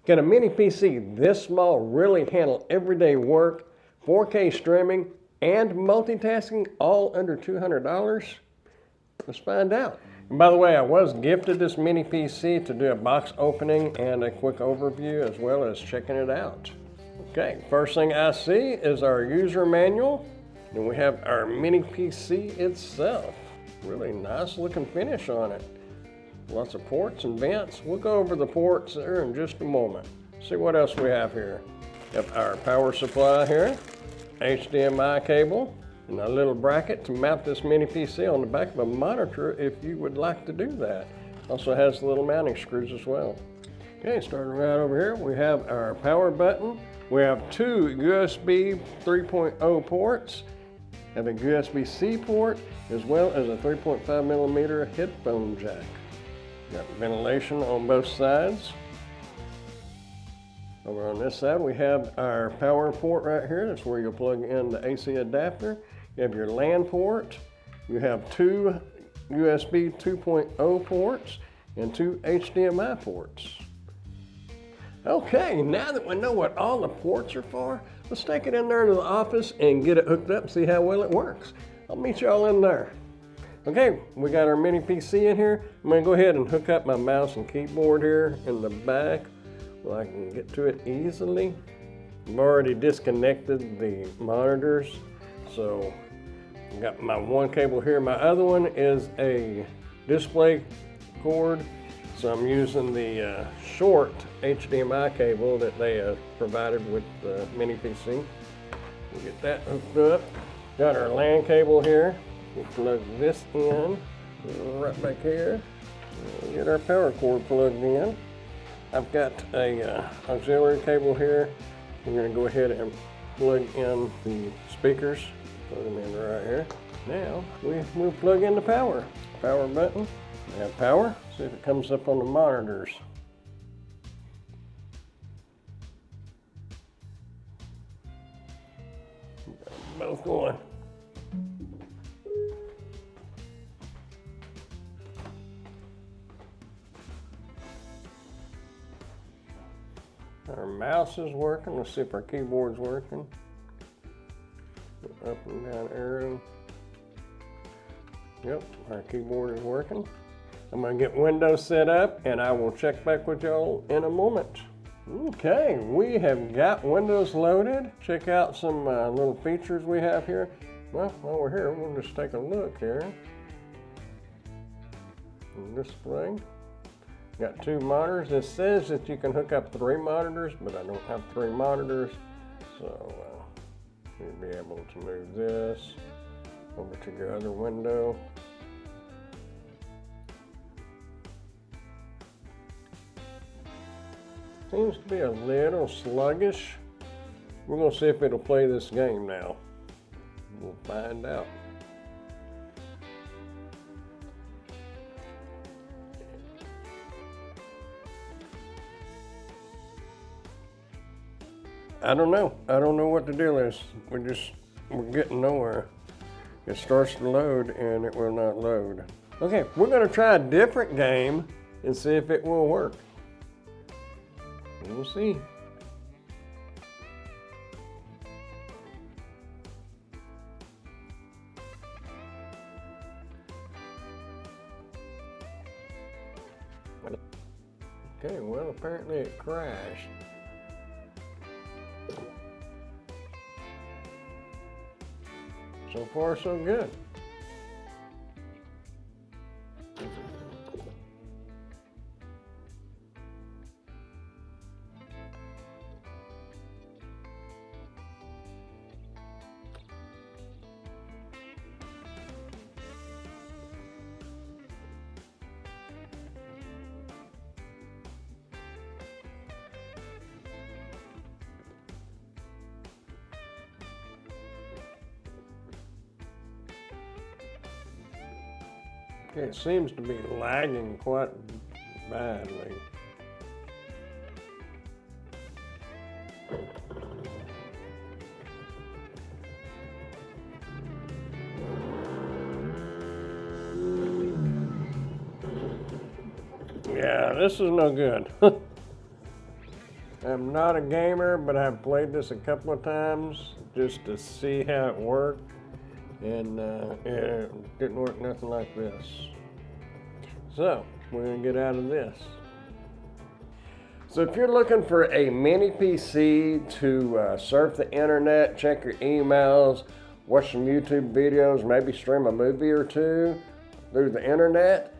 Can a mini PC this small really handle everyday work, 4K streaming, and multitasking all under $200? Let's find out. And by the way, I was gifted this mini PC to do a box opening and a quick overview as well as checking it out. Okay, first thing I see is our user manual. Then we have our mini PC itself. Really nice looking finish on it. Lots of ports and vents. We'll go over the ports there in just a moment. See what else we have here. We have our power supply here, HDMI cable, and a little bracket to mount this mini PC on the back of a monitor if you would like to do that. Also has little mounting screws as well. Okay, starting right over here, we have our power button. We have two USB 3.0 ports, have a USB-C port, as well as a 3.5 millimeter headphone jack. Got ventilation on both sides. Over on this side, we have our power port right here. That's where you'll plug in the AC adapter. You have your LAN port. You have two USB 2.0 ports and two HDMI ports. Okay, now that we know what all the ports are for, let's take it in there to the office and get it hooked up, see how well it works. I'll meet y'all in there. Okay, we got our mini PC in here. I'm gonna go ahead and hook up my mouse and keyboard here in the back so I can get to it easily. I've already disconnected the monitors, so I've got my one cable here. My other one is a display cord, so I'm using the short HDMI cable that they provided with the mini PC. We'll get that hooked up. Got our LAN cable here. We'll plug this in right back here. We'll get our power cord plugged in. I've got a auxiliary cable here. We're going to go ahead and plug in the speakers. Plug them in right here. Now we'll plug in the power. Power button. We have power. See if it comes up on the monitors. Both going. Our mouse is working. Let's see if our keyboard's working. Up and down arrow. Yep, our keyboard is working. I'm gonna get Windows set up and I will check back with y'all in a moment. Okay, we have got Windows loaded. Check out some little features we have here. Well, while we're here, we'll just take a look here. Display. Got two monitors. It says that you can hook up 3 monitors, but I don't have 3 monitors. So you'll be able to move this over to your other window. Seems to be a little sluggish. We're gonna see if it'll play this game now. We'll find out. I don't know. I don't know what the deal is. We're getting nowhere. It starts to load and it will not load. Okay, we're gonna try a different game and see if it will work. We'll see. Okay, well, apparently it crashed. So far, so good. It seems to be lagging quite badly. Yeah, this is no good. I'm not a gamer, but I've played this a couple of times just to see how it worked, and it didn't work nothing like this. So we're gonna get out of this. So if you're looking for a mini PC to surf the internet, check your emails, watch some YouTube videos, maybe stream a movie or two through the internet,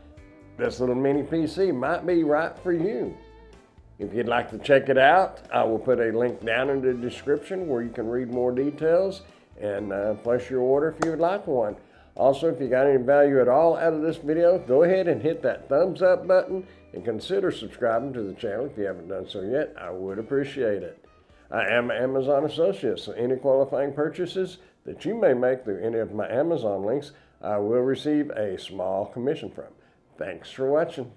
this little mini PC might be right for you. If you'd like to check it out, I will put a link down in the description where you can read more details and place your order if you would like one. Also, if you got any value at all out of this video, go ahead and hit that thumbs up button and consider subscribing to the channel if you haven't done so yet. I would appreciate it. I am an Amazon associate, so any qualifying purchases that you may make through any of my Amazon links, I will receive a small commission from. Thanks for watching.